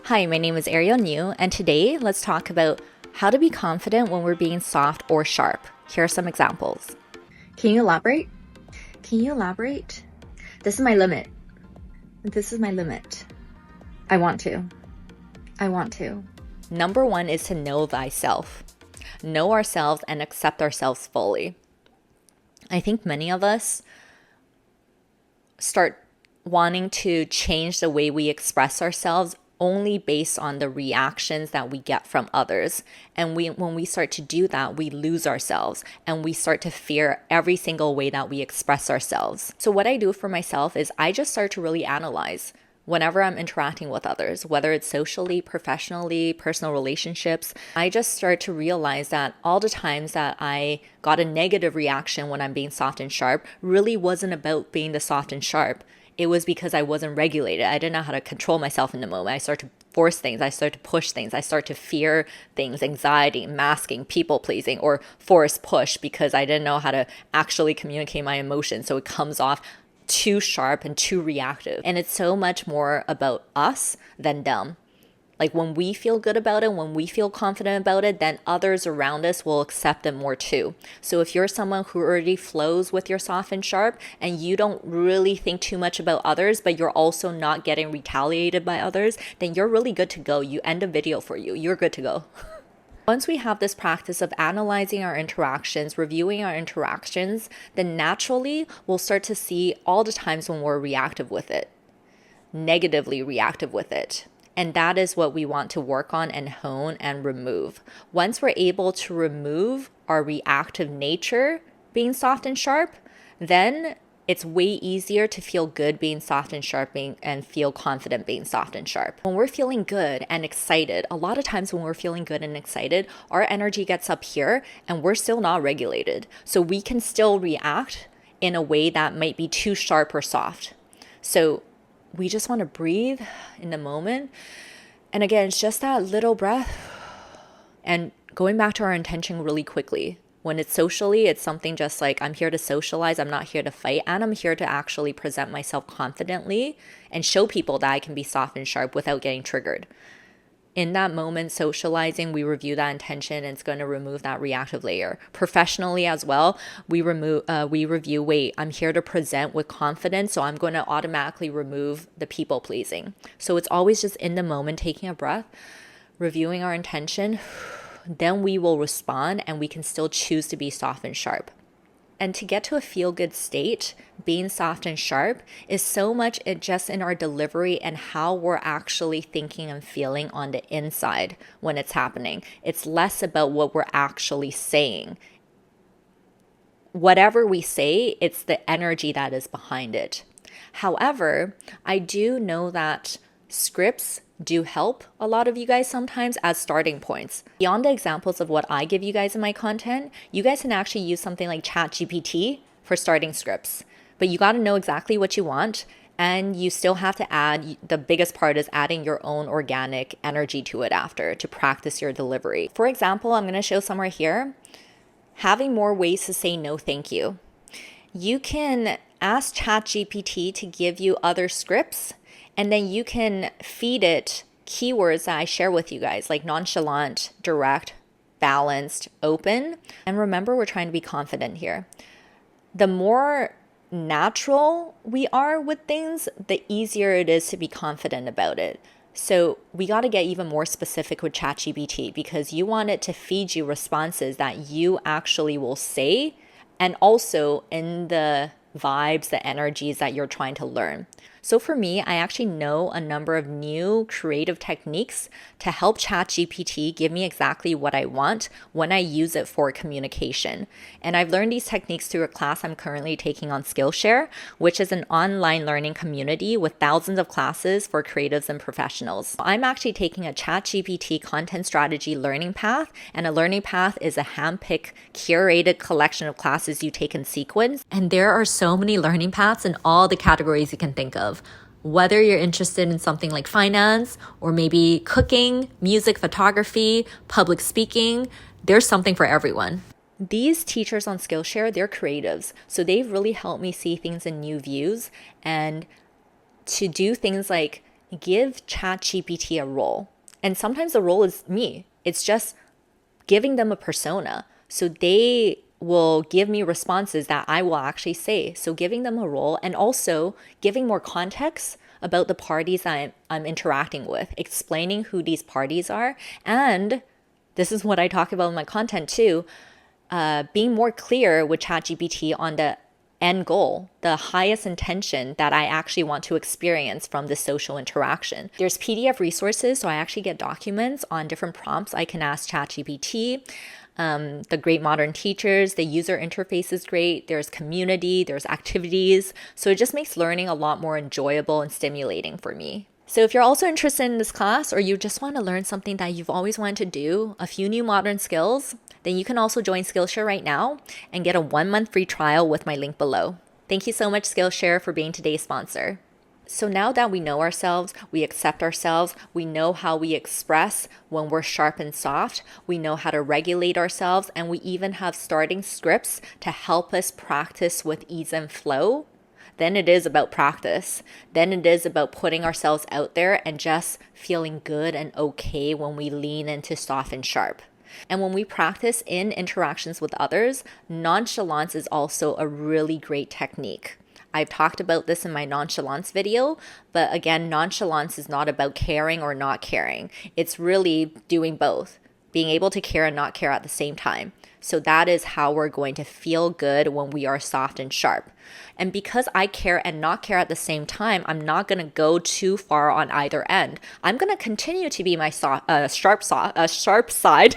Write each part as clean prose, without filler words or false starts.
Hi, my name is Ariel New, and today let's talk about how to be confident when we're being soft or sharp. Here are some examples. Can you elaborate? Can you elaborate? This is my limit. This is my limit. I want to. Number one is to know thyself. Know ourselves and accept ourselves fully. I think many of us start wanting to change the way we express ourselves only based on the reactions that we get from others. And when we start to do that, we lose ourselves and we start to fear every single way that we express ourselves. So what I do for myself is I just start to really analyze whenever I'm interacting with others, whether it's socially, professionally, personal relationships. I just start to realize that all the times that I got a negative reaction when I'm being soft and sharp really wasn't about being the soft and sharp. It was because I wasn't regulated. I didn't know how to control myself in the moment. I started to force things. I started to push things. I started to fear things, anxiety, masking, people pleasing, or force push because I didn't know how to actually communicate my emotions. So it comes off too sharp and too reactive. And it's so much more about us than them. Like when we feel good about it, when we feel confident about it, then others around us will accept it more too. So if you're someone who already flows with your soft and sharp and you don't really think too much about others, but you're also not getting retaliated by others, then you're really good to go. You end a video for you. You're good to go. Once we have this practice of analyzing our interactions, reviewing our interactions, then naturally we'll start to see all the times when we're reactive with it, negatively reactive with it. And that is what we want to work on and hone and remove. Once we're able to remove our reactive nature being soft and sharp, then it's way easier to feel good being soft and sharp and feel confident being soft and sharp. When we're feeling good and excited, a lot of times when we're feeling good and excited, our energy gets up here and we're still not regulated. So we can still react in a way that might be too sharp or soft. So we just want to breathe in the moment. And again, it's just that little breath and going back to our intention really quickly. When it's socially, it's something just like, I'm here to socialize, I'm not here to fight, and I'm here to actually present myself confidently and show people that I can be soft and sharp without getting triggered. In that moment, socializing, we review that intention and it's going to remove that reactive layer. Professionally as well, we review, wait, I'm here to present with confidence, so I'm going to automatically remove the people pleasing. So it's always just in the moment, taking a breath, reviewing our intention, then we will respond and we can still choose to be soft and sharp. And to get to a feel-good state, being soft and sharp is so much just in our delivery and how we're actually thinking and feeling on the inside when it's happening. It's less about what we're actually saying. Whatever we say, it's the energy that is behind it. However, I do know that scripts do help a lot of you guys sometimes as starting points. Beyond the examples of what I give you guys in my content, you guys can actually use something like ChatGPT for starting scripts. But you got to know exactly what you want, and you still have to add, the biggest part is adding your own organic energy to it after to practice your delivery. For example, I'm going to show somewhere here, having more ways to say no thank you. You can ask ChatGPT to give you other scripts, and then you can feed it keywords that I share with you guys, like nonchalant, direct, balanced, open. And remember, we're trying to be confident here. The more natural we are with things, the easier it is to be confident about it. So we got to get even more specific with ChatGPT because you want it to feed you responses that you actually will say, and also in the vibes, the energies that you're trying to learn. So for me, I actually know a number of new creative techniques to help ChatGPT give me exactly what I want when I use it for communication. And I've learned these techniques through a class I'm currently taking on SkillShare, which is an online learning community with thousands of classes for creatives and professionals. I'm actually taking a ChatGPT content strategy learning path, and a learning path is a handpicked, curated collection of classes you take in sequence. And there are so many learning paths in all the categories you can think of. Whether you're interested in something like finance or maybe cooking, music, photography, public speaking, there's something for everyone. These teachers on Skillshare, they're creatives. So they've really helped me see things in new views and to do things like give ChatGPT a role. And sometimes the role is me. It's just giving them a persona. So they will give me responses that I will actually say. So giving them a role and also giving more context about the parties I'm interacting with, explaining who these parties are. And this is what I talk about in my content too, being more clear with ChatGPT on the end goal, the highest intention that I actually want to experience from this social interaction. There's PDF resources, so I actually get documents on different prompts I can ask ChatGPT. The great modern teachers, the user interface is great. There's community, there's activities. So it just makes learning a lot more enjoyable and stimulating for me. So if you're also interested in this class or you just want to learn something that you've always wanted to do, a few new modern skills, then you can also join Skillshare right now and get a 1-month free trial with my link below. Thank you so much, Skillshare, for being today's sponsor. So now that we know ourselves, we accept ourselves, we know how we express when we're sharp and soft, we know how to regulate ourselves, and we even have starting scripts to help us practice with ease and flow, then it is about practice. Then it is about putting ourselves out there and just feeling good and okay when we lean into soft and sharp. And when we practice in interactions with others, nonchalance is also a really great technique. I've talked about this in my nonchalance video, but again, nonchalance is not about caring or not caring. It's really doing both, being able to care and not care at the same time. So that is how we're going to feel good when we are soft and sharp. And because I care and not care at the same time, I'm not going to go too far on either end. I'm going to continue to be my sharp side.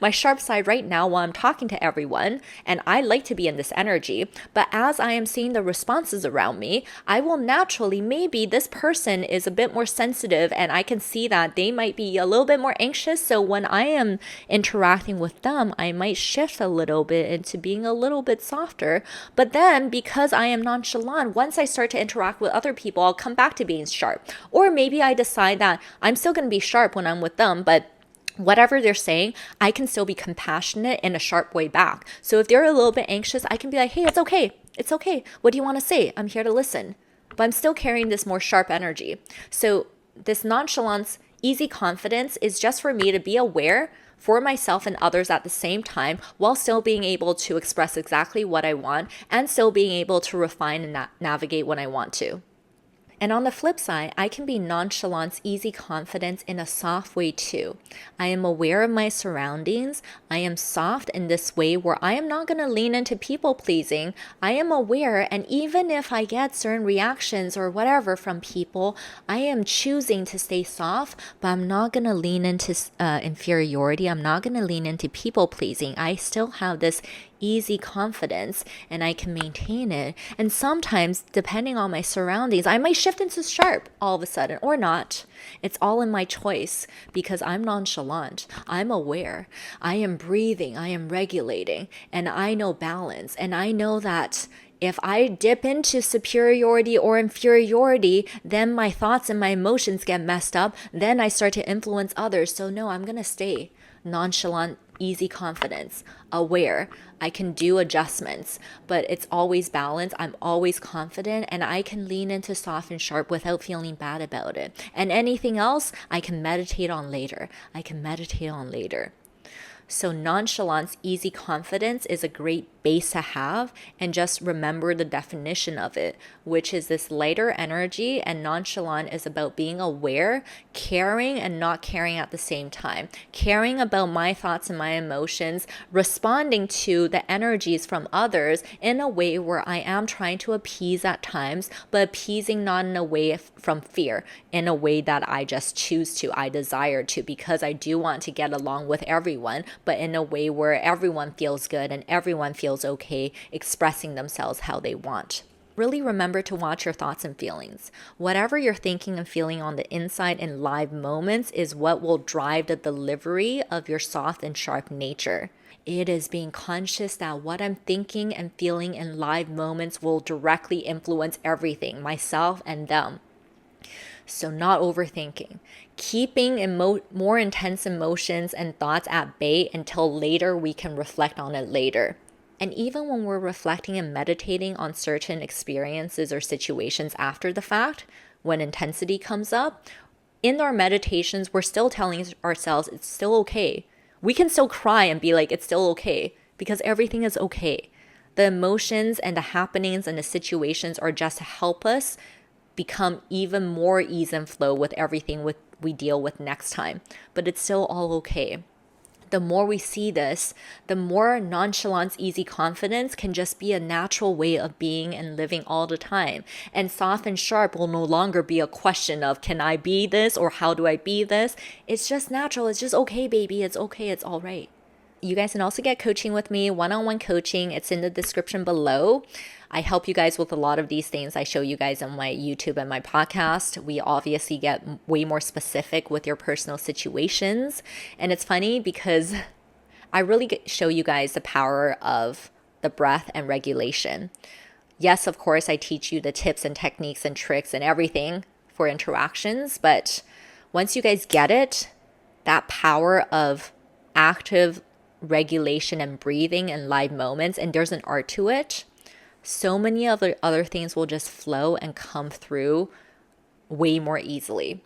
My sharp side right now while I'm talking to everyone, and I like to be in this energy, but as I am seeing the responses around me, I will naturally, maybe this person is a bit more sensitive and I can see that they might be a little bit more anxious, so when I am interacting with them, I might shift a little bit into being a little bit softer, but then because I am nonchalant, once I start to interact with other people, I'll come back to being sharp. Or maybe I decide that I'm still going to be sharp when I'm with them, but whatever they're saying, I can still be compassionate in a sharp way back. So if they're a little bit anxious, I can be like, hey, it's okay. It's okay. What do you want to say? I'm here to listen. But I'm still carrying this more sharp energy. So this nonchalance, easy confidence is just for me to be aware for myself and others at the same time while still being able to express exactly what I want and still being able to refine and navigate when I want to. And on the flip side, I can be nonchalant, easy confidence in a soft way too. I am aware of my surroundings. I am soft in this way where I am not going to lean into people pleasing. I am aware, and even if I get certain reactions or whatever from people, I am choosing to stay soft, but I'm not going to lean into inferiority. I'm not going to lean into people pleasing. I still have this easy confidence and I can maintain it. And sometimes, depending on my surroundings, I might shift into sharp all of a sudden or not. It's all in my choice because I'm nonchalant. I'm aware. I am breathing. I am regulating. And I know balance. And I know that if I dip into superiority or inferiority, then my thoughts and my emotions get messed up. Then I start to influence others. So no, I'm going to stay nonchalant, easy confidence, aware. I can do adjustments, but it's always balanced. I'm always confident and I can lean into soft and sharp without feeling bad about it. And anything else, I can meditate on later. So nonchalance, easy confidence is a great base to have, and just remember the definition of it, which is this lighter energy, and nonchalant is about being aware, caring and not caring at the same time, caring about my thoughts and my emotions, responding to the energies from others in a way where I am trying to appease at times, but appeasing not in a way from fear, in a way that I just choose to, I desire to, because I do want to get along with everyone, but in a way where everyone feels good and everyone feels okay expressing themselves how they want. Really remember to watch your thoughts and feelings. Whatever you're thinking and feeling on the inside in live moments is what will drive the delivery of your soft and sharp nature. It is being conscious that what I'm thinking and feeling in live moments will directly influence everything, myself and them. So not overthinking, keeping more intense emotions and thoughts at bay until later we can reflect on it later. And even when we're reflecting and meditating on certain experiences or situations after the fact, when intensity comes up, in our meditations, we're still telling ourselves it's still okay. We can still cry and be like, it's still okay, because everything is okay. The emotions and the happenings and the situations are just to help us become even more ease and flow with everything we deal with next time. But it's still all okay. The more we see this, the more nonchalance, easy confidence can just be a natural way of being and living all the time. And soft and sharp will no longer be a question of, can I be this or how do I be this? It's just natural. It's just okay, baby. It's okay. It's all right. You guys can also get coaching with me, one-on-one coaching. It's in the description below. I help you guys with a lot of these things I show you guys on my YouTube and my podcast. We obviously get way more specific with your personal situations. And it's funny because I really show you guys the power of the breath and regulation. Yes, of course, I teach you the tips and techniques and tricks and everything for interactions. But once you guys get it, that power of active regulation and breathing and live moments, and there's an art to it, so many other things will just flow and come through way more easily.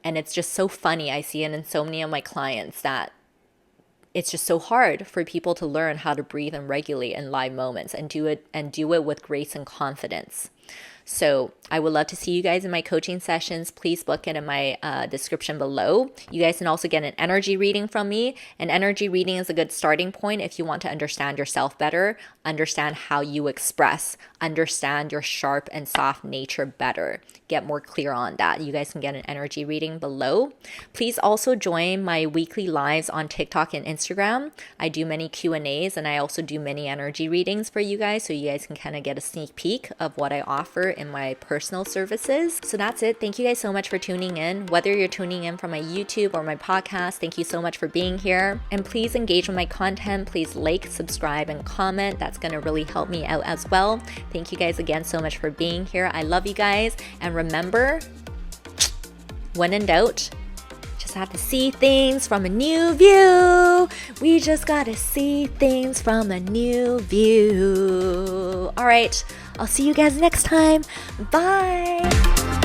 And it's just so funny. I see it in so many of my clients that it's just so hard for people to learn how to breathe and regulate in live moments and do it with grace and confidence. So I would love to see you guys in my coaching sessions. Please book it in my description below. You guys can also get an energy reading from me. An energy reading is a good starting point if you want to understand yourself better, understand how you express, understand your sharp and soft nature better. Get more clear on that. You guys can get an energy reading below. Please also join my weekly lives on TikTok and Instagram. I do many Q&As and I also do many energy readings for you guys, so you guys can kind of get a sneak peek of what I offer in my personal services. So that's it. Thank you guys so much for tuning in. Whether you're tuning in from my YouTube or my podcast, thank you so much for being here. And please engage with my content. Please like, subscribe, and comment. That's going to really help me out as well. Thank you guys again so much for being here. I love you guys. And remember, when in doubt, just have to see things from a new view. We just got to see things from a new view. All right. I'll see you guys next time. Bye.